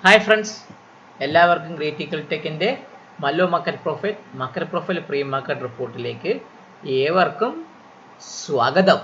Hi friends, എല്ലാവർക്കും ഗ്രേറ്റിക്കൽ ടെക്കിൻ്റെ Mallu market profile pre market റിപ്പോർട്ടിലേക്ക് ഏവർക്കും സ്വാഗതം.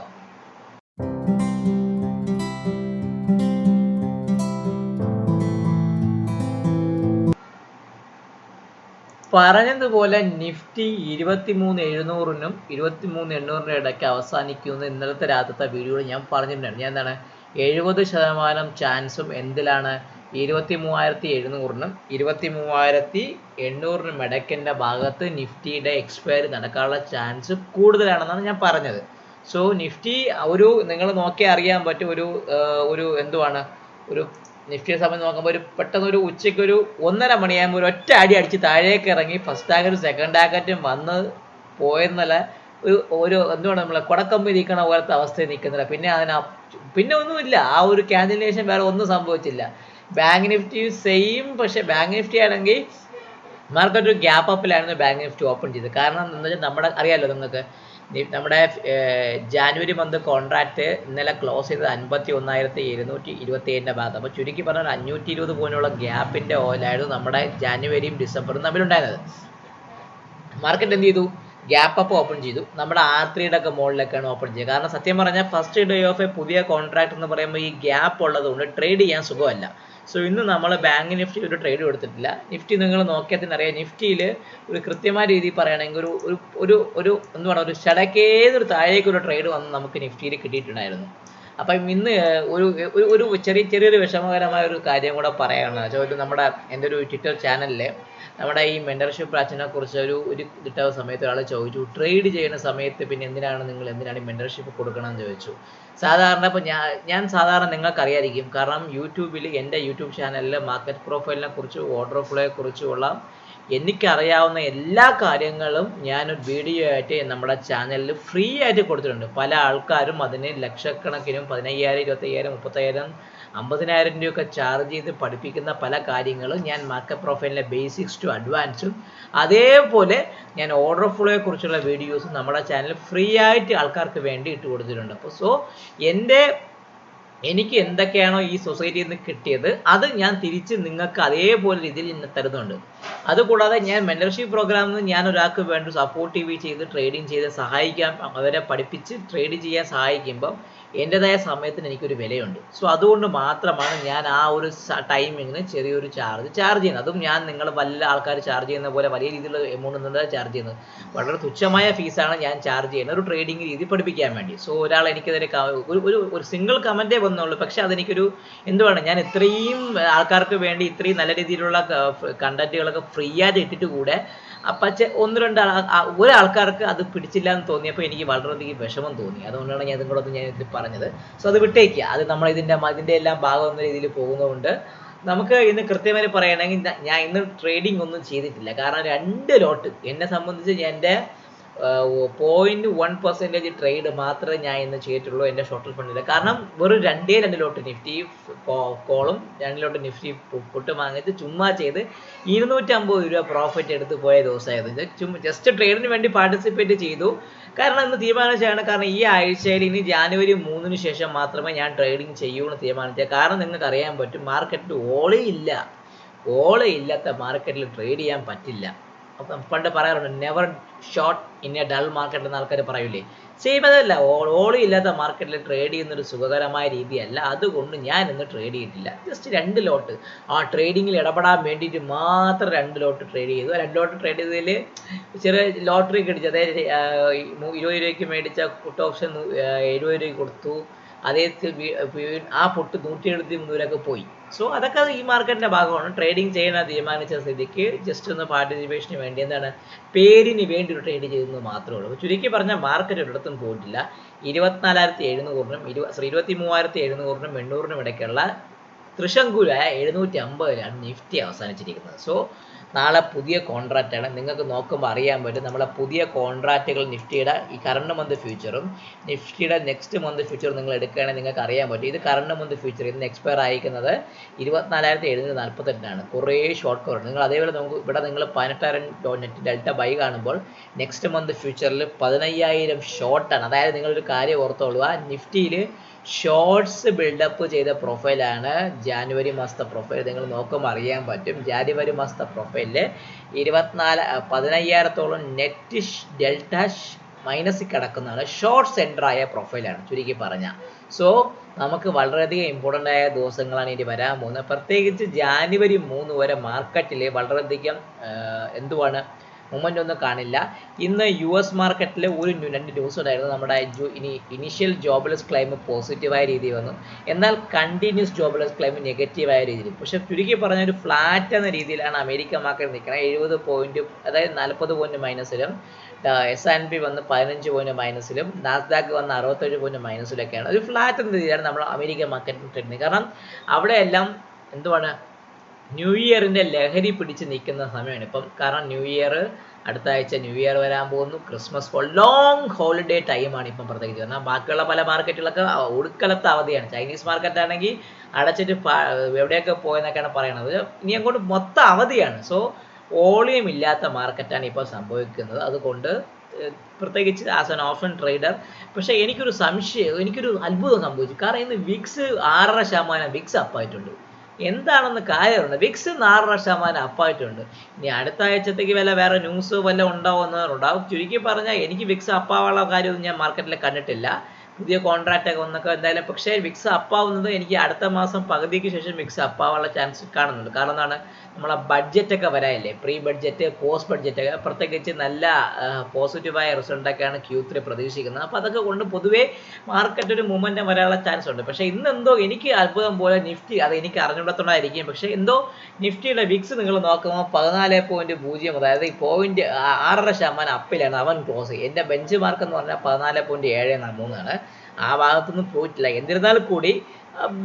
പറഞ്ഞതുപോലെ നിഫ്റ്റി 23,700-നും 23,800-നും ഇടയ്ക്ക് അവസാനിക്കുമെന്ന് ഇന്നലത്തെ രാത്രിത്തെ വീഡിയോയിൽ ഞാൻ പറഞ്ഞിട്ടുണ്ടായിരുന്നു. ഞാൻ എന്താണ് 70% ചാൻസും എന്തിലാണ് 23,700-നും 23,800-നും ഇടയ്ക്കിൻ്റെ ഭാഗത്ത് നിഫ്റ്റിയുടെ എക്സ്പയറി നടക്കാനുള്ള ചാൻസ് കൂടുതലാണെന്നാണ് ഞാൻ പറഞ്ഞത്. സോ നിഫ്റ്റി നിങ്ങൾ നോക്കിയാൽ അറിയാൻ പറ്റും ഒരു എന്തുവാണ് ഒരു നിഫ്റ്റിയെ സംബന്ധിച്ച് നോക്കുമ്പോൾ പെട്ടെന്ന് ഒരു ഉച്ചയ്ക്ക് ഒരു 1:30 മണിയാകുമ്പോൾ ഒരു ഒറ്റ അടി അടിച്ച് താഴേക്ക് ഇറങ്ങി ഫസ്റ്റ് ടാർഗറ്റും സെക്കൻഡ് ടാർഗറ്റും വന്ന് പോയെന്നല്ല ഒരു എന്തുവാണ് നമ്മളെ കുടക്കമ്പി നിൽക്കണ പോലത്തെ അവസ്ഥയിൽ നിൽക്കുന്നില്ല. പിന്നെ ഒന്നുമില്ല, ആ ഒരു ക്യാൻസലേഷൻ വേറെ ഒന്നും സംഭവിച്ചില്ല. ബാങ്ക് നിഫ്റ്റി സെയിം, പക്ഷേ ബാങ്ക് നിഫ്റ്റി ആണെങ്കിൽ മാർക്കറ്റ് ഒരു ഗ്യാപ്പ് അപ്പിലായിരുന്നു ബാങ്ക് നിഫ്റ്റി ഓപ്പൺ ചെയ്തത്. കാരണം എന്താ വെച്ചാൽ നമ്മുടെ അറിയാമല്ലോ നിങ്ങൾക്ക്, നമ്മുടെ ജാനുവരി മന്ത് കോൺട്രാക്ട് ഇന്നലെ ക്ലോസ് ചെയ്തത് 51,727 ഭാഗത്ത്. അപ്പോൾ ചുരുക്കി പറഞ്ഞാൽ 520 പോയിന്റുള്ള ഗ്യാപ്പിൻ്റെ ഓയിലായിരുന്നു നമ്മുടെ ജാനുവരിയും ഡിസംബറും തമ്മിലുണ്ടായിരുന്നത്. മാർക്കറ്റ് എന്ത് ചെയ്തു? ഗ്യാപ്പ് അപ്പ് ഓപ്പൺ ചെയ്തു. നമ്മുടെ R3യുടെ ഒക്കെ മുകളിലേക്കാണ് ഓപ്പൺ ചെയ്തത്. കാരണം സത്യം പറഞ്ഞാൽ ഫസ്റ്റ് ഡേ ഓഫ് എ പുതിയ കോൺട്രാക്ട് എന്ന് പറയുമ്പോൾ ഈ ഗ്യാപ്പ് ഉള്ളതുകൊണ്ട് ട്രേഡ് ചെയ്യാൻ സുഖമല്ല. സോ ഇന്ന് നമ്മൾ ബാങ്ക് നിഫ്റ്റി ഒരു ട്രേഡ് കൊടുത്തിട്ടില്ല. നിഫ്റ്റി നിങ്ങൾ നോക്കിയാൽ തന്നെ അറിയാം, നിഫ്റ്റിയിൽ ഒരു കൃത്യമായ രീതിയിൽ പറയുകയാണെങ്കിൽ ഒരു എന്തുവാണ് ഒരു ഷടക്കേതൊരു താഴേക്കൊരു ട്രേഡ് വന്ന് നമുക്ക് നിഫ്റ്റിയിൽ കിട്ടിയിട്ടുണ്ടായിരുന്നു. അപ്പം ഇന്ന് ഒരു ചെറിയൊരു വിഷമകരമായ ഒരു കാര്യം കൂടെ പറയുകയാണ്. എൻ്റെ ഒരു ട്വിറ്റർ ചാനലിൽ നമ്മുടെ ഈ മെൻറ്റർഷിപ്പ് ബാച്ചിനെ കുറിച്ച് ഒരു ഇട്ട സമയത്ത് ഒരാൾ ചോദിച്ചു, ട്രേഡ് ചെയ്യുന്ന സമയത്ത് പിന്നെ എന്തിനാണ് ഈ മെൻറ്റർഷിപ്പ് കൊടുക്കണമെന്ന് ചോദിച്ചു. സാധാരണ ഇപ്പോൾ ഞാൻ സാധാരണ നിങ്ങൾക്കറിയായിരിക്കും, കാരണം എൻ്റെ യൂട്യൂബ് ചാനലിൽ മാർക്കറ്റ് പ്രൊഫൈലിനെ കുറിച്ച് ഓർഡർ ഫ്ലോയെ കുറിച്ചുള്ള എനിക്കറിയാവുന്ന എല്ലാ കാര്യങ്ങളും ഞാനൊരു വീഡിയോ ആയിട്ട് നമ്മുടെ ചാനലിൽ ഫ്രീ ആയിട്ട് കൊടുത്തിട്ടുണ്ട്. പല ആൾക്കാരും അതിന് ലക്ഷക്കണക്കിനും 15,000, 25,000, 30,000, 50,000 രൂപയൊക്കെ ചാർജ് ചെയ്ത് പഠിപ്പിക്കുന്ന പല കാര്യങ്ങളും ഞാൻ മാർക്കറ്റ് പ്രൊഫൈലിലെ ബേസിക്സ് ടു അഡ്വാൻസും അതേപോലെ ഞാൻ ഓർഡർ ഫ്ലോയെ കുറിച്ചുള്ള വീഡിയോസും നമ്മുടെ ചാനലിൽ ഫ്രീ ആയിട്ട് ആൾക്കാർക്ക് വേണ്ടി ഇട്ട് കൊടുത്തിട്ടുണ്ട്. അപ്പോൾ എനിക്ക് എന്തൊക്കെയാണോ ഈ സൊസൈറ്റിയിൽ നിന്ന് കിട്ടിയത് അത് ഞാൻ തിരിച്ച് നിങ്ങൾക്ക് അതേപോലെ രീതിയിൽ തരുന്നുണ്ട്. അതുകൂടാതെ ഞാൻ മെൻറ്റർഷിപ്പ് പ്രോഗ്രാമിൽ നിന്ന് ഞാൻ ഒരാൾക്ക് വേണ്ടി സപ്പോർട്ടീവ് ചെയ്ത് ട്രേഡിങ് ചെയ്ത് സഹായിക്കാൻ, അവരെ പഠിപ്പിച്ച് ട്രേഡ് ചെയ്യാൻ സഹായിക്കുമ്പം എൻ്റെതായ സമയത്തിന് എനിക്കൊരു വിലയുണ്ട്. സോ അതുകൊണ്ട് മാത്രമാണ് ഞാൻ ആ ഒരു ടൈമിങ്ങിന് ചെറിയൊരു ചാർജ് ചെയ്യുന്നത്. അതും ഞാൻ നിങ്ങൾ വല്ല ആൾക്കാർ ചാർജ് ചെയ്യുന്ന പോലെ വലിയ രീതിയിലുള്ള എമൗണ്ട് ഒന്നും ചാർജ് ചെയ്യുന്നത്. വളരെ തുച്ഛമായ ഫീസാണ് ഞാൻ ചാർജ് ചെയ്യുന്നത് ഒരു ട്രേഡിംഗ് രീതി പഠിപ്പിക്കാൻ വേണ്ടി. സോ ഒരാൾ എനിക്കെതിരെ ഒരു സിംഗിൾ കമൻറ്റേ വന്നുള്ളൂ, പക്ഷേ അതെനിക്കൊരു എന്തുവാണ്, ഞാൻ ഇത്രയും ആൾക്കാർക്ക് വേണ്ടി ഇത്രയും നല്ല രീതിയിലുള്ള കണ്ടന്റുകളൊക്കെ ഫ്രീ ആയിട്ട് ഇട്ടിട്ട് കൂടെ പക്ഷേ ഒരാൾക്കാർക്ക് അത് പിടിച്ചില്ല എന്ന് തോന്നിയപ്പോൾ എനിക്ക് വളരെയധികം വിഷമം തോന്നി. അതുകൊണ്ടാണ് ഞാൻ ഇത് പറഞ്ഞത്. സോ അത് വിട്ടേക്കുക. അത് നമ്മൾ ഇതിൻ്റെ എല്ലാം ഭാഗം എന്ന രീതിയിൽ പോകുന്നതുകൊണ്ട് നമുക്ക് ഇന്ന് കൃത്യമായി പറയുകയാണെങ്കിൽ ഞാൻ ഇന്ന് ട്രേഡിംഗ് ഒന്നും ചെയ്തിട്ടില്ല. കാരണം 2 ലോട്ട് എന്നെ സംബന്ധിച്ച് എൻ്റെ 0.1% ട്രേഡ് മാത്രമേ ഞാൻ ഇന്ന് ചെയ്തിട്ടുള്ളൂ എൻ്റെ ഷോർട്ട് ഫണ്ടിൽ. കാരണം വെറും 2 ലോട്ട് നിഫ്റ്റി കോളും 2 ലോട്ട് നിഫ്റ്റി പുട്ട് വാങ്ങിച്ച് ചുമ്മാ ചെയ്ത് 250 രൂപ പ്രോഫിറ്റ് എടുത്ത് പോയ ദിവസമായിരുന്നു. ജസ്റ്റ് ട്രേഡിന് വേണ്ടി പാർട്ടിസിപ്പേറ്റ് ചെയ്തു. കാരണം ഇന്ന് തീരുമാനിച്ചാണ്, കാരണം ഈ ആഴ്ചയിൽ ഇനി ജാനുവരി 3-ന് ശേഷം മാത്രമേ ഞാൻ ട്രേഡിങ് ചെയ്യുമെന്ന് തീരുമാനിച്ചത്. കാരണം നിങ്ങൾക്ക് അറിയാൻ പറ്റും, മാർക്കറ്റിൽ ഓളയില്ലാത്ത മാർക്കറ്റിൽ ട്രേഡ് ചെയ്യാൻ പറ്റില്ല. അപ്പം പണ്ട് പറയാറുണ്ട്, never short in A dull market എന്ന ആൾക്കാർ പറയൂലേ. സെയിം അതല്ല, ഓളി ഇല്ലാത്ത മാർക്കറ്റിൽ ട്രേഡ് ചെയ്യുന്നൊരു സുഖകരമായ രീതിയല്ല. അതുകൊണ്ട് ഞാൻ ഇന്ന് ട്രേഡ് ചെയ്തിട്ടില്ല. ജസ്റ്റ് 2 ലോട്ട് ആ ട്രേഡിങ്ങിൽ ഇടപെടാൻ വേണ്ടിയിട്ട് മാത്രം 2 ലോട്ട് ട്രേഡ് ചെയ്തു. 2 ലോട്ട് ട്രേഡ് ചെയ്തതിൽ ചെറിയ ലോട്ടറി അടിച്ചു. അതായത് 20 രൂപയ്ക്ക് മേടിച്ച പുട്ട് ഓപ്ഷൻ 70 രൂപയ്ക്ക് കൊടുത്തു. അതേ ആ പുട്ട് 173 രൂപയ്ക്ക് പോയി. സോ അതൊക്കെ ഈ മാർക്കറ്റിൻ്റെ ഭാഗമാണ്. ട്രേഡിങ് ചെയ്യാൻ തീരുമാനിച്ച സ്ഥിതിക്ക് ജസ്റ്റ് ഒന്ന് പാർട്ടിസിപ്പേഷന് വേണ്ടി എന്താണ് പേരിന് വേണ്ടി ഒരു ട്രേഡ് ചെയ്തെന്ന് മാത്രമേ ഉള്ളൂ. ചുരുക്കി പറഞ്ഞാൽ മാർക്കറ്റ് ഒരിടത്തും പോയിട്ടില്ല. 24,700-നും 23,700-നും 800-നും ഇടയ്ക്കുള്ള തൃശങ്കൂരായ 750-ലാണ് നിഫ്റ്റി അവസാനിച്ചിരിക്കുന്നത്. സോ നാളെ പുതിയ കോൺട്രാക്റ്റാണ്. നിങ്ങൾക്ക് നോക്കുമ്പോൾ അറിയാൻ പറ്റും നമ്മളെ പുതിയ കോൺട്രാക്റ്റുകൾ നിഫ്റ്റിയുടെ ഈ കറണ്ട് മന്ത് ഫ്യൂച്ചറും നിഫ്റ്റിയുടെ നെക്സ്റ്റ് മന്ത് ഫ്യൂച്ചറും നിങ്ങൾ എടുക്കുകയാണെങ്കിൽ നിങ്ങൾക്ക് അറിയാൻ പറ്റും. ഇത് കറണ്ട് മന്ത് ഫ്യൂച്ചർ ഇന്ന് എക്സ്പയർ ആയിരിക്കുന്നത് 24,748 കുറേ ഷോർട്ട് കവർ. നിങ്ങൾ അതേപോലെ നമുക്ക് ഇവിടെ നിങ്ങൾ 18,000 നെറ്റ് ഡെൽറ്റ ബൈ കാണുമ്പോൾ നെക്സ്റ്റ് മന്ത് ഫ്യൂച്ചറിൽ 15,000 ഷോർട്ടാണ്. അതായത് നിങ്ങളൊരു കാര്യം ഓർത്തോളുക, നിഫ്റ്റിയിൽ ഷോർട്സ് ബിൽഡപ്പ് ചെയ്ത പ്രൊഫൈലാണ് ജാനുവരി മാസത്തെ പ്രൊഫൈൽ. നിങ്ങൾ നോക്കുമ്പോൾ അറിയാൻ പറ്റും. ജാനുവരി മാസത്തെ പ്രൊഫൈലിൽ 15,000 നെറ്റ് ഡെൽറ്റ മൈനസിൽ കിടക്കുന്നതാണ്. ഷോർട്ട് സെൻറ്ററായ പ്രൊഫൈലാണ് ചുരുക്കി പറഞ്ഞാൽ. സോ നമുക്ക് വളരെയധികം ഇമ്പോർട്ടൻ്റ് ആയ ദിവസങ്ങളാണ് ഇനി വരാൻ പോകുന്നത്. പ്രത്യേകിച്ച് ജാനുവരി 3 വരെ മാർക്കറ്റിൽ വളരെയധികം എന്തുവാണ് മൊമെൻ്റ് ഒന്നും കാണില്ല. ഇന്ന് US മാർക്കറ്റിൽ രണ്ട് ന്യൂസ് ഉണ്ടായിരുന്നു. നമ്മുടെ ഇനിഷ്യൽ ജോബ്ലെസ് ക്ലെയിം പോസിറ്റീവായ രീതിയിൽ വന്നു, എന്നാൽ കണ്ടിന്യൂസ് ജോബ്ലെസ് ക്ലെയിം നെഗറ്റീവായ രീതിയിൽ. പക്ഷേ ചുരുക്കി പറഞ്ഞ ഒരു ഫ്ലാറ്റ് എന്ന രീതിയിലാണ് അമേരിക്ക മാർക്കറ്റ് നിൽക്കുന്നത്. 70 പോയിന്റ്, അതായത് 40 പോയിന്റ് മൈനസിലും, S&P വന്ന് 15 പോയിന്റ് മൈനസിലും, നാസ്ഡാക്ക് വന്ന് 67 പോയിന്റ് മൈനസിലൊക്കെയാണ്. ഒരു ഫ്ലാറ്റ് എന്ന രീതിയിലാണ് നമ്മൾ അമേരിക്ക മാർക്കറ്റിൽ ട്രെൻഡ്. കാരണം അവിടെയെല്ലാം എന്തുവാണ് ന്യൂ ഇയറിൻ്റെ ലഹരി പിടിച്ച് നിൽക്കുന്ന സമയമാണ് ഇപ്പം. കാരണം ന്യൂ ഇയർ അടുത്ത ആഴ്ച ന്യൂ ഇയർ വരാൻ പോകുന്നു, ക്രിസ്മസ് ലോങ് ഹോളിഡേ ടൈമാണ് ഇപ്പം പ്രത്യേകിച്ച്. കാരണം ബാക്കിയുള്ള പല മാർക്കറ്റുകളൊക്കെ ഒടുക്കലത്തെ അവധിയാണ്. ചൈനീസ് മാർക്കറ്റ് ആണെങ്കിൽ അടച്ചിട്ട് എവിടെയൊക്കെ പോയെന്നൊക്കെയാണ് പറയണത്. ഇനി അങ്ങോട്ട് മൊത്തം അവധിയാണ്. സോ വോളിയം ഇല്ലാത്ത മാർക്കറ്റാണ് ഇപ്പോൾ സംഭവിക്കുന്നത്. അതുകൊണ്ട് പ്രത്യേകിച്ച് ആസ് ആൻ ഓപ്ഷൻ ട്രേഡർ. പക്ഷേ എനിക്കൊരു അത്ഭുതം സംഭവിച്ചു. കാരണം ഇന്ന് വിക്സ് 6.5% വിക്സ് അപ്പായിട്ടുണ്ട്. എന്താണെന്ന് കാര്യമുണ്ട്. വിക്സ് 4.5% അപ്പായിട്ടുണ്ട്. ഇനി അടുത്ത ആഴ്ചത്തേക്ക് വേറെ ന്യൂസ് വല്ല ഉണ്ടാവും. ചുരുക്കി പറഞ്ഞാൽ എനിക്ക് വിക്സ് അപ്പാവുള്ള കാര്യമൊന്നും ഞാൻ മാർക്കറ്റിൽ കണ്ടിട്ടില്ല. പുതിയ കോൺട്രാക്റ്റ് ഒക്കെ വന്നൊക്കെ എന്തായാലും. പക്ഷേ വിക്സ് അപ്പാവുന്നത് എനിക്ക് അടുത്ത മാസം പകുതിക്ക് ശേഷം വിക്സ് അപ്പാവാനുള്ള ചാൻസ് കാണുന്നുണ്ട്. കാരണം എന്താണ്, നമ്മളെ ബഡ്ജറ്റൊക്കെ വരാനില്ലേ, പ്രീ ബഡ്ജറ്റ്, പോസ്റ്റ് ബഡ്ജറ്റൊക്കെ, പ്രത്യേകിച്ച് നല്ല പോസിറ്റീവായ റിസൾട്ടൊക്കെയാണ് Q3 പ്രതീക്ഷിക്കുന്നത്. അപ്പോൾ അതൊക്കെ കൊണ്ട് പൊതുവേ മാർക്കറ്റ് ഒരു മൂവ്മെൻറ്റ് വരാനുള്ള ചാൻസ് ഉണ്ട്. പക്ഷേ ഇന്നെന്തോ എനിക്ക് അത്ഭുതം പോലെ നിഫ്റ്റി, അത് എനിക്ക് അറിഞ്ഞുകൊണ്ടത്തോണ്ടായിരിക്കും, പക്ഷേ എന്തോ നിഫ്റ്റിയുടെ വിക്സ് നിങ്ങൾ നോക്കുമ്പോൾ 14.0, അതായത് 6.5% അപ്പിലാണ് അവൻ ക്ലോസ് ചെയ്യും. എൻ്റെ ബെഞ്ച് മാർക്ക് എന്ന് പറഞ്ഞാൽ 14.73 ആ ഭാഗത്തൊന്നും പോയിട്ടില്ല. എന്നിരുന്നാൽ കൂടി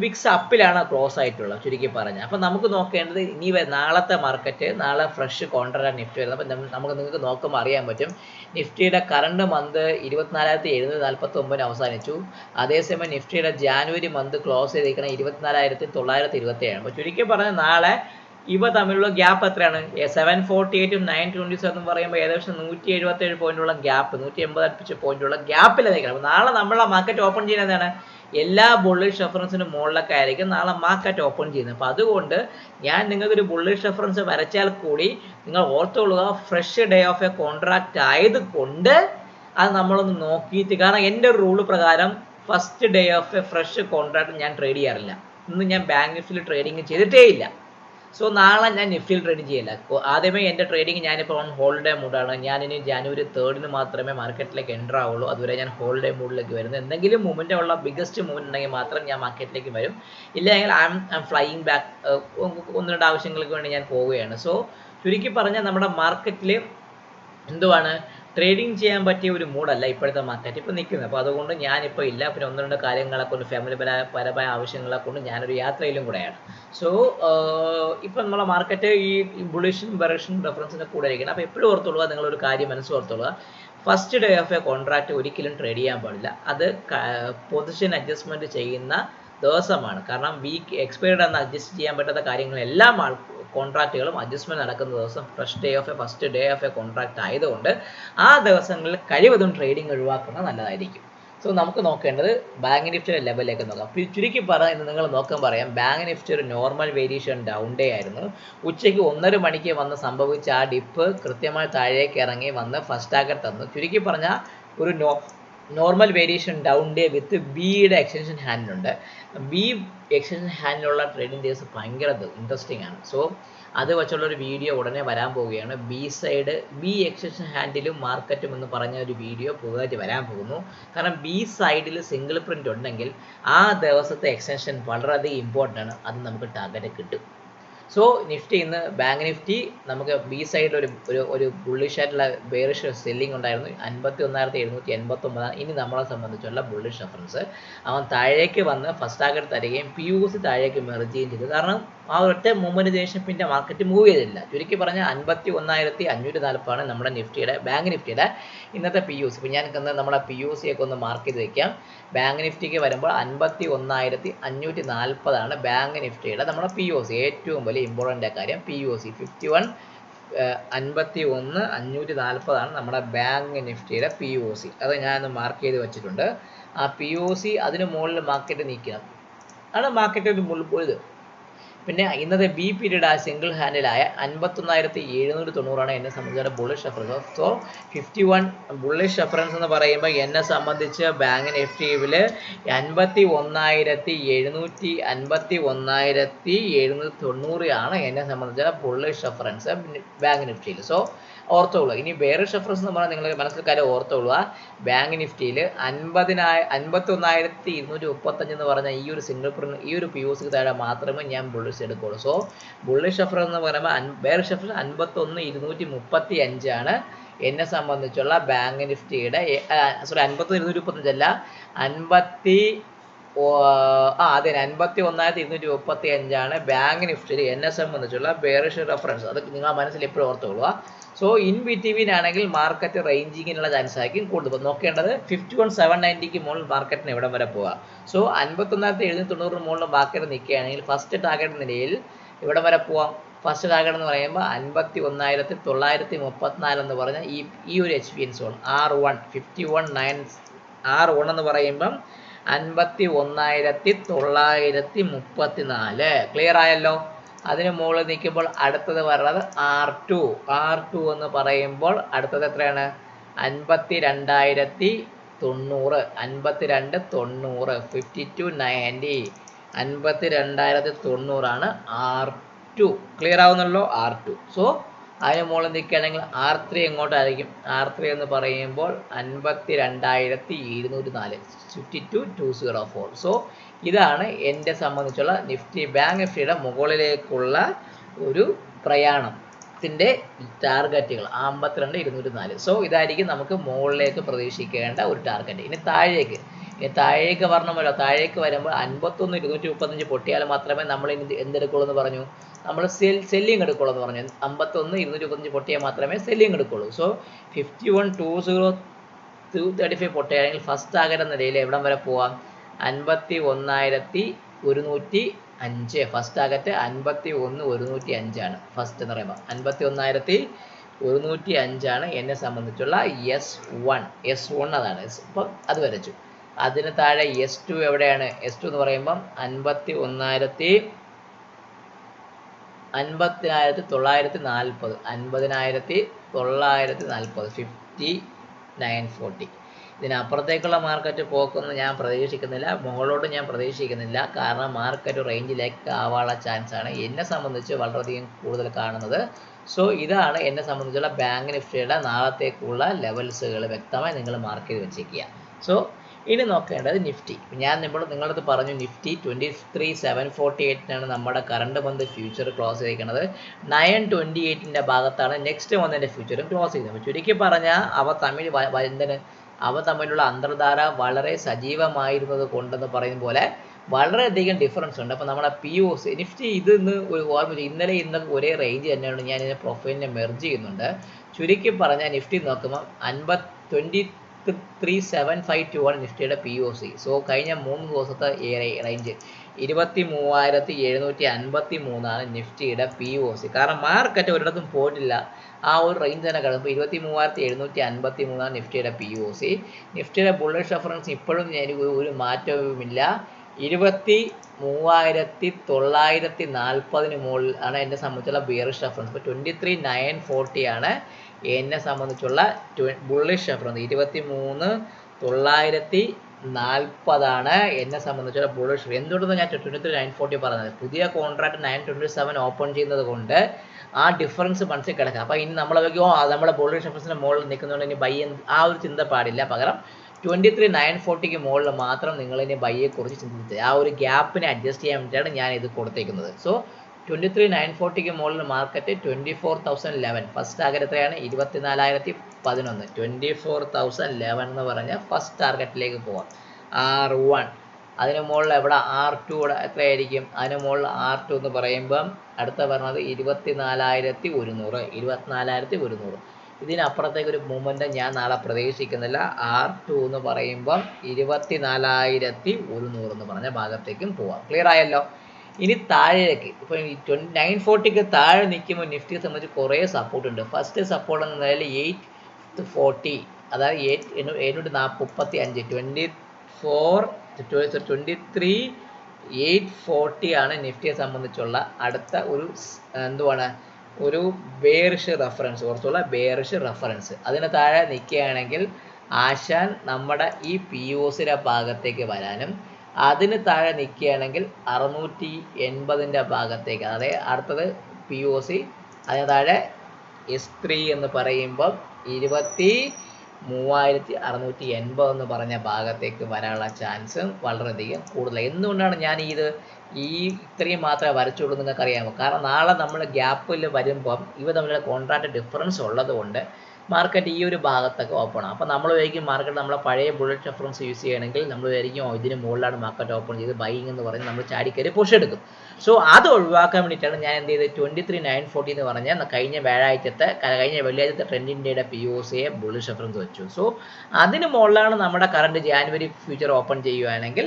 വിക്സ് അപ്പിലാണ് ക്ലോസ് ആയിട്ടുള്ളത് ചുരുക്കി പറഞ്ഞാൽ. അപ്പം നമുക്ക് നോക്കേണ്ടത് ഇനി നാളത്തെ മാർക്കറ്റ്, നാളെ ഫ്രഷ് കോൺട്രാക്റ്റ് നിഫ്റ്റി വരുന്നത്. അപ്പം നിങ്ങൾക്ക് നോക്കുമ്പോൾ അറിയാൻ പറ്റും നിഫ്റ്റിയുടെ കറണ്ട് മന്ത് 24,749 അവസാനിച്ചു. അതേസമയം നിഫ്റ്റിയുടെ ജാനുവരി മന്ത് ക്ലോസ് ചെയ്തിരിക്കുന്നത് 24,927. അപ്പോൾ ചുരുക്കി പറഞ്ഞാൽ നാളെ ഇവ തമ്മിലുള്ള ഗ്യാപ്പ് എത്രയാണ്? 748 927 എന്ന് പറയുമ്പോൾ ഏകദേശം 177 പോയിന്റുള്ള ഗ്യാപ്പ്, 180 അടുപ്പിച്ച പോയിന്റുള്ള ഗ്യാപ്പിലായിരിക്കണം. അപ്പോൾ നാളെ നമ്മളെ മാർക്കറ്റ് ഓപ്പൺ ചെയ്യുന്നതാണ് എല്ലാ ബുള്ളിഷ് റെഫറൻസിനും മുകളിലൊക്കെ ആയിരിക്കും നാളെ മാർക്കറ്റ് ഓപ്പൺ ചെയ്യുന്നത്. അപ്പോൾ അതുകൊണ്ട് ഞാൻ നിങ്ങൾക്കൊരു ബുള്ളിഷ് റെഫറൻസ് വരച്ചാൽ കൂടി നിങ്ങൾ ഓർത്തുകൊള്ളുക, fresh day of a contract ആയതുകൊണ്ട് അത് നമ്മളൊന്ന് നോക്കിയിട്ട്. കാരണം എൻ്റെ ഒരു റൂള് പ്രകാരം first day of a fresh contract ഞാൻ ട്രേഡ് ചെയ്യാറില്ല. ഇന്ന് ഞാൻ ബാങ്ക് നിഫ്റ്റിയിൽ ട്രേഡിങ് ചെയ്തിട്ടേ ഇല്ല. സോ നാളെ ഞാൻ നിഫ്റ്റിയിൽ ട്രേഡ് ചെയ്യില്ല. ആദ്യമേ എൻ്റെ ട്രേഡിങ് ഞാനിപ്പോൾ ഓൺ ഹോളിഡേ മൂഡാണ്. ഞാനിനി ജാനുവരി 3 മാത്രമേ മാർക്കറ്റിലേക്ക് എൻ്റർ ആവുള്ളൂ. അതുവരെ ഞാൻ ഹോളിഡേ മൂഡിലേക്ക് വരുന്നത്. എന്തെങ്കിലും മൂവ്മെൻ്റ് ഉള്ള ബിഗസ്റ്റ് മൂവ്മെൻ്റ് ഉണ്ടെങ്കിൽ മാത്രം ഞാൻ മാർക്കറ്റിലേക്ക് വരും. ഇല്ലെങ്കിൽ ഐ എം ഫ്ലൈയിങ് ബാക്ക്. 1-2 ആവശ്യങ്ങൾക്ക് വേണ്ടി ഞാൻ പോവുകയാണ്. സോ ചുരുക്കി പറഞ്ഞാൽ നമ്മുടെ മാർക്കറ്റിൽ എന്തുവാണ്, ട്രേഡിങ് ചെയ്യാൻ പറ്റിയ ഒരു മൂഡല്ല ഇപ്പോഴത്തെ മാർക്കറ്റ് ഇപ്പോൾ നിൽക്കുന്നത്. അപ്പോൾ അതുകൊണ്ട് ഞാനിപ്പോൾ ഇല്ല. പിന്നെ 1-2 കാര്യങ്ങളെ കൊണ്ട്, ഫാമിലി പരമായ ആവശ്യങ്ങളെ കൊണ്ട് ഞാനൊരു യാത്രയിലും കൂടെയാണ്. സോ ഇപ്പം നമ്മളെ മാർക്കറ്റ് ഈ ബുള്ളിഷും ബെറിഷും റെഫറൻസിൻ്റെ കൂടെ ഇരിക്കണം. അപ്പോൾ എപ്പോഴും ഓർത്തുകൊള്ളുക, നിങ്ങളൊരു കാര്യം മനസ്സിലോർത്തുകൊള്ളുക, first day of a contract ഒരിക്കലും ട്രേഡ് ചെയ്യാൻ പാടില്ല. അത് പൊസിഷൻ അഡ്ജസ്റ്റ്മെൻറ്റ് ചെയ്യുന്ന ദിവസമാണ്. കാരണം വീക്ക് എക്സ്പയർഡ് എന്ന് അഡ്ജസ്റ്റ് ചെയ്യാൻ പറ്റാത്ത കാര്യങ്ങളെല്ലാം കോൺട്രാക്റ്റുകളും അഡ്ജസ്റ്റ്മെൻറ്റ് നടക്കുന്ന ദിവസം first day of a contract ആയതുകൊണ്ട് ആ ദിവസങ്ങളിൽ കഴിവതും ട്രേഡിംഗ് ഒഴിവാക്കുന്നത് നല്ലതായിരിക്കും. സോ നമുക്ക് നോക്കേണ്ടത് ബാങ്ക് നിഫ്റ്റിയുടെ ലെവലിലേക്ക് നോക്കാം. ചുരുക്കി പറഞ്ഞാൽ നിങ്ങൾ നോക്കാൻ പറയാം, ബാങ്ക് നിഫ്റ്റി ഒരു നോർമൽ വേരിയേഷൻ ഡൗൺ ഡേ ആയിരുന്നു. ഉച്ചയ്ക്ക് 1:30 മണിക്ക് വന്ന് സംഭവിച്ച ആ ഡിപ്പ് കൃത്യമായി താഴേക്ക് ഇറങ്ങി വന്ന് ഫസ്റ്റ് ടാർഗറ്റ് തന്നു. ചുരുക്കി പറഞ്ഞാൽ ഒരു normal variation down day with ബിയുടെ എക്സ്റ്റൻഷൻ ഹാൻഡിലുണ്ട്. ബി എക്സ്റ്റൻഷൻ ഹാൻഡിലുള്ള ട്രേഡിംഗ് ഡേയ്സ് ഭയങ്കര ഇൻട്രസ്റ്റിംഗ് ആണ്. സോ അത് വെച്ചുള്ളൊരു വീഡിയോ ഉടനെ വരാൻ പോവുകയാണ്. ബി എക്സ്റ്റൻഷൻ ഹാൻഡിലും മാർക്കറ്റും എന്ന് പറഞ്ഞ ഒരു വീഡിയോ പുതുതായിട്ട് വരാൻ പോകുന്നു. കാരണം ബി സൈഡിൽ സിംഗിൾ പ്രിൻ്റ് ഉണ്ടെങ്കിൽ ആ ദിവസത്തെ എക്സ്റ്റൻഷൻ വളരെയധികം ഇമ്പോർട്ടൻ്റ് ആണ്. അത് നമുക്ക് ടാർഗറ്റ് കിട്ടും. സോ നിഫ്റ്റി ഇന്ന് ബാങ്ക് നിഫ്റ്റി നമുക്ക് ബി സൈഡിൽ ഒരു ബുള്ളിഷ് ആയിട്ടുള്ള ബെയറിഷ് സെല്ലിംഗ് ഉണ്ടായിരുന്നു. 51,789. ഇനി നമ്മളെ സംബന്ധിച്ചുള്ള ബുള്ളിഷ് റെഫറൻസ് അവൻ താഴേക്ക് വന്ന് ഫസ്റ്റ് ടാർഗറ്റ് തരികയും PUC താഴേക്ക് മെർജ് ചെയ്യുകയും ചെയ്തു. കാരണം ആ ഒറ്റ മൂവ്മെൻറ്റിന് ശേഷം പിന്നെ മാർക്കറ്റ് മൂവ് ചെയ്തില്ല. ചുരുക്കി പറഞ്ഞാൽ 51,540 നമ്മുടെ നിഫ്റ്റിയുടെ ബാങ്ക് നിഫ്റ്റിയുടെ ഇന്നത്തെ പി യു സി. ഇപ്പോൾ ഞാൻ നമ്മുടെ പി യു സി ഒക്കെ ഒന്ന് മാർക്ക് ചെയ്ത് വയ്ക്കാം. ബാങ്ക് നിഫ്റ്റിക്ക് വരുമ്പോൾ 51,540 ബാങ്ക് നിഫ്റ്റിയുടെ നമ്മുടെ പി യു സി. ഏറ്റവും വലിയ ഇമ്പോർട്ടൻ്റ് കാര്യം പി യു സി 51,540 നമ്മുടെ ബാങ്ക് നിഫ്റ്റിയുടെ പി യു സി. അത് ഞാനൊന്ന് മാർക്ക് ചെയ്ത് വെച്ചിട്ടുണ്ട്. ആ പി യു സി അതിന് മുകളിൽ മാർക്കറ്റ് നിൽക്കണം, ആണ് മാർക്കറ്റ് മുകളിൽ. പിന്നെ ഇന്നത്തെ ബി പീരീഡ് ആ സിംഗിൾ ഹാൻഡിലായ 51,790 എന്നെ സംബന്ധിച്ച bullish reference. So 51 bullish reference എന്ന് പറയുമ്പോൾ എന്നെ സംബന്ധിച്ച് ബാങ്ക് നിഫ്റ്റിയിൽ 51,790 ആണ് എന്നെ സംബന്ധിച്ച ബുള്ളിഷ് റെഫറൻസ് ബാങ്ക് നിഫ്റ്റിയിൽ. സോ ഓർത്തോളൂ. ഇനി ബെയറിഷ് റെഫറൻസ് എന്ന് പറഞ്ഞാൽ നിങ്ങൾ മനസ്സിൽ കാര്യം ഓർത്തോളുക. ബാങ്ക് നിഫ്റ്റിയിൽ 51,235 എന്ന് പറഞ്ഞാൽ ഈ ഒരു സിംഗിൾ പ്രിന്റ് ഈ ഒരു പി യു സിക്ക് താഴെ മാത്രമേ ഞാൻ ബുള്ളിഷ് എടുക്കുള്ളൂ. സോ ബുള്ളിഷ് റെഫറൻസ് എന്ന് പറയുമ്പോൾ ബെയറിഷ് റെഫറൻസ് 51,235 ആണ് എന്നെ സംബന്ധിച്ചുള്ള ബാങ്ക് നിഫ്റ്റിയുടെ. സോറി 51,235 അല്ല, 51,235 ആണ് ബാങ്ക് നിഫ്റ്റിയിൽ എന്നെ സംബന്ധിച്ചുള്ള ബെയറിഷ് റെഫറൻസ്. അത് നിങ്ങൾ മനസ്സിൽ എപ്പോഴും ഓർത്തുകൊള്ളുക. സോ ഇൻ ബിറ്റ്വീൻ ആണെങ്കിൽ മാർക്കറ്റ് റേഞ്ചിങ്ങിനുള്ള ചാൻസ് ആയിരിക്കും കൂടുതൽ. നോക്കേണ്ടത് 51,790 മുകളിൽ മാർക്കറ്റിന് എവിടെ വരെ പോകാം. സോ 51,790 മുകളിൽ മാർക്കറ്റ് നിൽക്കുകയാണെങ്കിൽ ഫസ്റ്റ് ടാർഗറ്റ് നിലയിൽ ഇവിടെ വരെ പോവാം. ഫസ്റ്റ് ടാർഗറ്റ് എന്ന് പറയുമ്പോൾ 51,934 എന്ന് പറഞ്ഞാൽ ഈ ഒരു എക്സ്പീരിയൻസ് സോൺ R1 എന്ന് പറയുമ്പം 51,934. ക്ലിയർ ആയല്ലോ. അതിന് മുകളിൽ നിൽക്കുമ്പോൾ അടുത്തത് പറയുന്നത് R2 എന്ന് പറയുമ്പോൾ അടുത്തത് എത്രയാണ്? 52,90 52,90 52,90 ആണ് R2. Clear ആവുന്നല്ലോ R2. സോ അതിന് മുകളിൽ നിൽക്കുകയാണെങ്കിൽ R3 എങ്ങോട്ടായിരിക്കും? R3 എന്ന് പറയുമ്പോൾ 52,704 52,204. സോ ഇതാണ് എൻ്റെ സംബന്ധിച്ചുള്ള നിഫ്റ്റി ബാങ്ക് നിഫ്റ്റിയുടെ മുകളിലേക്കുള്ള ഒരു പ്രയാണത്തിൻ്റെ ടാർഗറ്റുകൾ 52,204. സോ ഇതായിരിക്കും നമുക്ക് മുകളിലേക്ക് പ്രതീക്ഷിക്കേണ്ട ഒരു ടാർഗറ്റ്. ഇനി താഴേക്ക് വരണമല്ലോ. താഴേക്ക് വരുമ്പോൾ 51,235 പൊട്ടിയാൽ മാത്രമേ നമ്മൾ എന്തെടുക്കുള്ളൂ എന്ന് പറഞ്ഞു? നമ്മൾ സെല്ലിങ് എടുക്കുള്ളൂ എന്ന് പറഞ്ഞു. 51,235 പൊട്ടിയാൽ മാത്രമേ സെല്ലിങ് എടുക്കുള്ളൂ. സോ 51,235 പൊട്ടിയാണെങ്കിൽ ഫസ്റ്റ് ടാർഗറ്റ് നിലയിൽ എവിടം വരെ പോവാം? 51,105. ഫസ്റ്റ് ടാർഗറ്റ് 51,105 ആണ്. ഫസ്റ്റ് എന്ന് പറയുമ്പോൾ 51,105 ആണ് എന്നെ സംബന്ധിച്ചുള്ള S1 അതാണ്. ഇപ്പം അത് വരച്ചു. അതിന് താഴെ S2 എവിടെയാണ്? S2 എന്ന് പറയുമ്പം 50,940 59,40 ഇതിനപ്പുറത്തേക്കുള്ള മാർക്കറ്റ് പോക്കൊന്നും ഞാൻ പ്രതീക്ഷിക്കുന്നില്ല. മുകളിലോട്ട് ഞാൻ പ്രതീക്ഷിക്കുന്നില്ല. കാരണം മാർക്കറ്റ് റേഞ്ചിലേക്ക് ആവാനുള്ള ചാൻസ് ആണ് എന്നെ സംബന്ധിച്ച് വളരെയധികം കൂടുതൽ കാണുന്നത്. സോ ഇതാണ് എന്നെ സംബന്ധിച്ചുള്ള ബാങ്ക് നിഫ്റ്റിയുടെ നാളത്തേക്കുള്ള ലെവൽസുകൾ വ്യക്തമായി നിങ്ങൾ മാർക്ക് ചെയ്ത് വെച്ചേക്കുക. സോ ഇനി നോക്കേണ്ടത് നിഫ്റ്റി. ഞാൻ നിങ്ങളടുത്ത് പറഞ്ഞു നിഫ്റ്റി 23,748 നമ്മുടെ കറണ്ട് മന്ത് ഫ്യൂച്ചർ ക്ലോസ് ചെയ്തിരിക്കുന്നത്. 928 ഭാഗത്താണ് നെക്സ്റ്റ് മന്തിൻ്റെ ഫ്യൂച്ചറും ക്ലോസ് ചെയ്യുന്നത്. ചുരുക്കി പറഞ്ഞാൽ അവ തമ്മിലുള്ള അന്തർധാര വളരെ സജീവമായിരുന്നത് കൊണ്ടെന്ന് പറയുന്ന പോലെ വളരെയധികം ഡിഫറൻസ് ഉണ്ട്. അപ്പോൾ നമ്മുടെ പി യു സി നിഫ്റ്റി ഇതിന്ന് ഒരു ഓർമ്മ ഇന്നലെ ഇന്നൊക്കെ ഒരേ റേഞ്ച് തന്നെയാണ്. ഞാൻ ഇതിൻ്റെ പ്രൊഫൈലിനെ മെർജ് ചെയ്യുന്നുണ്ട്. ചുരുക്കി പറഞ്ഞാൽ നിഫ്റ്റി നോക്കുമ്പോൾ 23,752 ആണ് നിഫ്റ്റിയുടെ പി യു സി. സോ കഴിഞ്ഞ 3 ദിവസത്തെ റേഞ്ച് 23,753 ആണ് നിഫ്റ്റിയുടെ പി യു സി. കാരണം മാർക്കറ്റ് ഒരിടത്തും പോയിട്ടില്ല, ആ ഒരു റേഞ്ച് തന്നെ കിടക്കും. 23,753 ആണ് നിഫ്റ്റിയുടെ പി യു സി. നിഫ്റ്റിയുടെ ബുള്ളിഷ് റെഫറൻസ് ഇപ്പോഴും ഒരു മാറ്റവുമില്ല. 23,940 മുകളിൽ ആണ് എന്നെ സംബന്ധിച്ചുള്ള ബിയറിഷ് റെഫറൻസ്. ഇപ്പോൾ 23,940 ആണ് എന്നെ സംബന്ധിച്ചുള്ള ബുള്ളിഷ് റെഫറൻസ്. 23,940 ആണ് എന്നെ സംബന്ധിച്ചുള്ള ബുള്ളിഷ്. എന്തുകൊണ്ടെന്ന് ഞാൻ 23,940 പറഞ്ഞത്? പുതിയ കോൺട്രാക്ട് 927 ഓപ്പൺ ചെയ്യുന്നത് കൊണ്ട് ആ ഡിഫറൻസ് മനസ്സിൽ കിടക്കുക. അപ്പോൾ ഇനി നമ്മളെ നമ്മുടെ ബുള്ളിഷ് റെഫറൻസിൻ്റെ മുകളിൽ നിൽക്കുന്നതുകൊണ്ട് ഇനി ബൈ ആ ഒരു ചിന്ത പാടില്ല. പകരം 23,940 മുകളിൽ മാത്രം നിങ്ങൾ ഇനി ബൈയെക്കുറിച്ച് ചിന്തിച്ചത്. ആ ഒരു ഗ്യാപ്പിനെ അഡ്ജസ്റ്റ് ചെയ്യാൻ വേണ്ടിയിട്ടാണ് ഞാൻ ഇത് കൊടുത്തേക്കുന്നത്. സോ 23,940 മുകളിൽ മാർക്കറ്റ് 24,011. ഫസ്റ്റ് ടാർഗറ്റ് എത്രയാണ്? 24,011. 24,011 എന്ന് പറഞ്ഞാൽ ഫസ്റ്റ് ടാർഗറ്റിലേക്ക് പോവാം. R1 അതിന് മുകളിൽ എവിടെ R2 കൂടെ എത്രയായിരിക്കും? അതിന് മുകളിൽ R2 എന്ന് പറയുമ്പം അടുത്ത പറഞ്ഞത് 24,100. ഇതിനപ്പുറത്തേക്ക് ഒരു മൂവ്മെന്റ് ഞാൻ നാളെ പ്രതീക്ഷിക്കുന്നില്ല. R2 എന്ന് പറയുമ്പം 24,100 എന്ന് പറഞ്ഞ ഭാഗത്തേക്കും പോവാം. ക്ലിയർ ആയല്ലോ? ഇനി താഴേക്ക് ഇപ്പൊ 940ക്ക് താഴെ നിൽക്കുമ്പോൾ നിഫ്റ്റിയെ സംബന്ധിച്ച് കുറേ സപ്പോർട്ട് ഉണ്ട്. ഫസ്റ്റ് സപ്പോർട്ട് എന്ന നിലയിൽ 840, അതായത് 840 ആണ് നിഫ്റ്റിയെ സംബന്ധിച്ചുള്ള അടുത്ത ഒരു എന്തുവാണ് ഒരു ബെയറിഷ് റെഫറൻസ്, കുറച്ചുള്ള ബെയറിഷ് റെഫറൻസ്. അതിന് താഴെ നിൽക്കുകയാണെങ്കിൽ ആശാൻ നമ്മുടെ ഈ POCയുടെ ഭാഗത്തേക്ക് വരാനും, അതിന് താഴെ നിൽക്കുകയാണെങ്കിൽ 680ൻ്റെ ഭാഗത്തേക്ക്, അതായത് അടുത്തത് POC, അതിന് താഴെ S3 എന്ന് പറയുമ്പം 23,680 എന്ന് പറഞ്ഞ ഭാഗത്തേക്ക് വരാനുള്ള ചാൻസ് വളരെയധികം കൂടുതലാണ്. എന്തുകൊണ്ടാണ് ഞാൻ ഇത്രയും മാത്രമേ വരച്ചുള്ളൂ നിങ്ങൾക്ക് അറിയാമോ? കാരണം നാളെ നമ്മൾ ഗ്യാപ്പിൽ വരുമ്പം ഇവ തമ്മിലുള്ള കോൺട്രാക്ട് ഡിഫറൻസ് ഉള്ളത് കൊണ്ട് മാർക്കറ്റ് ഈ ഒരു ഭാഗത്തൊക്കെ ഓപ്പൺ ആണ്. അപ്പോൾ നമ്മൾ വിചാരിക്കും മാർക്കറ്റ് നമ്മളെ പഴയ ബുള്ളറ്റ് റെഫറൻസ് യൂസ് ചെയ്യണമെങ്കിൽ നമ്മൾ വിചാരിക്കും ഇതിന് മുകളിലാണ് മാർക്കറ്റ് ഓപ്പൺ ചെയ്ത് ബൈയിങ് എന്ന് പറഞ്ഞ് നമ്മൾ ചാടിക്കറി പുഷ് എടുക്കും. സോ അത് ഒഴിവാക്കാൻ വേണ്ടിയിട്ടാണ് ഞാൻ എന്ത് ചെയ്തത് 23,940 എന്ന് പറഞ്ഞാൽ കഴിഞ്ഞ വെള്ളിയാഴ്ചത്തെ ട്രെൻഡിൻ്റെ POCയെ ബുള്ളിഷ് റെഫറൻസ് വെച്ചു. സോ അതിന് മുകളിലാണ് നമ്മുടെ കറണ്ട് ജാനുവരി ഫ്യൂച്ചർ ഓപ്പൺ ചെയ്യുകയാണെങ്കിൽ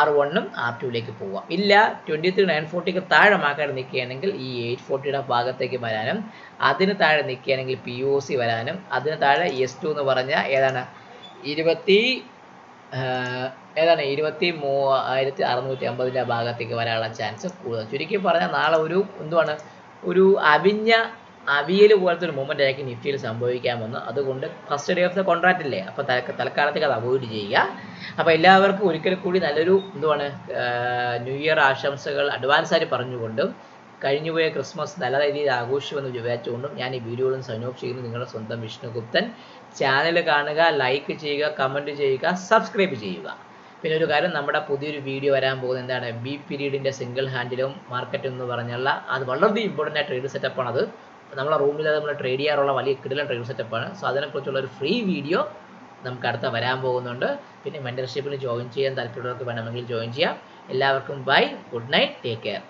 R1ഉം R2ലേക്ക് പോവാം. ഇല്ല 23,940ക്ക് താഴെ മാർക്കറ്റ് നിൽക്കുകയാണെങ്കിൽ ഈ 840യുടെ ഭാഗത്തേക്ക് വരാനും, അതിന് താഴെ നിൽക്കുകയാണെങ്കിൽ POC വരാനും, അതിന് താഴെ S2 എന്ന് പറഞ്ഞാൽ ഏതാണ് 23,650ൻ്റെ ഭാഗത്തേക്ക് വരാനുള്ള ചാൻസ് കൂടുതൽ. ചുരുക്കി പറഞ്ഞാൽ നാളെ ഒരു അവിയൽ പോലത്തെ ഒരു മൂവ്മെൻ്റ് ആയിരിക്കും നിഫ്റ്റിയിൽ സംഭവിക്കാമെന്ന്. അതുകൊണ്ട് first day of the contract ഇല്ലേ, അപ്പോൾ തൽക്കാലത്തേക്ക് അത് അവോയ്ഡ് ചെയ്യുക. അപ്പോൾ എല്ലാവർക്കും ഒരിക്കൽ കൂടി നല്ലൊരു ന്യൂ ഇയർ ആശംസകൾ അഡ്വാൻസ് ആയിട്ട് പറഞ്ഞുകൊണ്ടും കഴിഞ്ഞുപോയ ക്രിസ്മസ് നല്ല രീതിയിൽ ആഘോഷിക്കുമെന്ന് വിചാരിച്ചുകൊണ്ടും ഞാൻ ഈ വീഡിയോകളും സൈൻ ഓഫ് ചെയ്യുന്നു. നിങ്ങളുടെ സ്വന്തം വിഷ്ണുഗുപ്തൻ. ചാനൽ കാണുക, ലൈക്ക് ചെയ്യുക, കമൻറ്റ് ചെയ്യുക, സബ്സ്ക്രൈബ് ചെയ്യുക. പിന്നെ ഒരു കാര്യം, നമ്മുടെ പുതിയൊരു വീഡിയോ വരാൻ പോകുന്നത് എന്താണ്, ബി പീരീഡിൻ്റെ സിംഗിൾ ഹാൻഡിലും മാർക്കറ്റ് എന്ന് പറഞ്ഞുള്ള അത് വളരെ ഇമ്പോർട്ടൻ്റ് ആയ ട്രേഡ് സെറ്റപ്പാണ്. അത് നമ്മളെ റൂമിൽ നമ്മൾ ട്രേഡ് ചെയ്യാറുള്ള വലിയ കിടിലൻ ട്രേഡ് സെറ്റപ്പാണ്. സോ അതിനെക്കുറിച്ചുള്ള ഒരു ഫ്രീ വീഡിയോ നമുക്ക് അടുത്ത വരാൻ പോകുന്നുണ്ട്. പിന്നെ മെൻറ്റർഷിപ്പിൽ ജോയിൻ ചെയ്യാൻ താല്പര്യമുള്ളവർക്ക് വേണമെങ്കിൽ ജോയിൻ ചെയ്യാം. എല്ലാവർക്കും bye, good night, take care.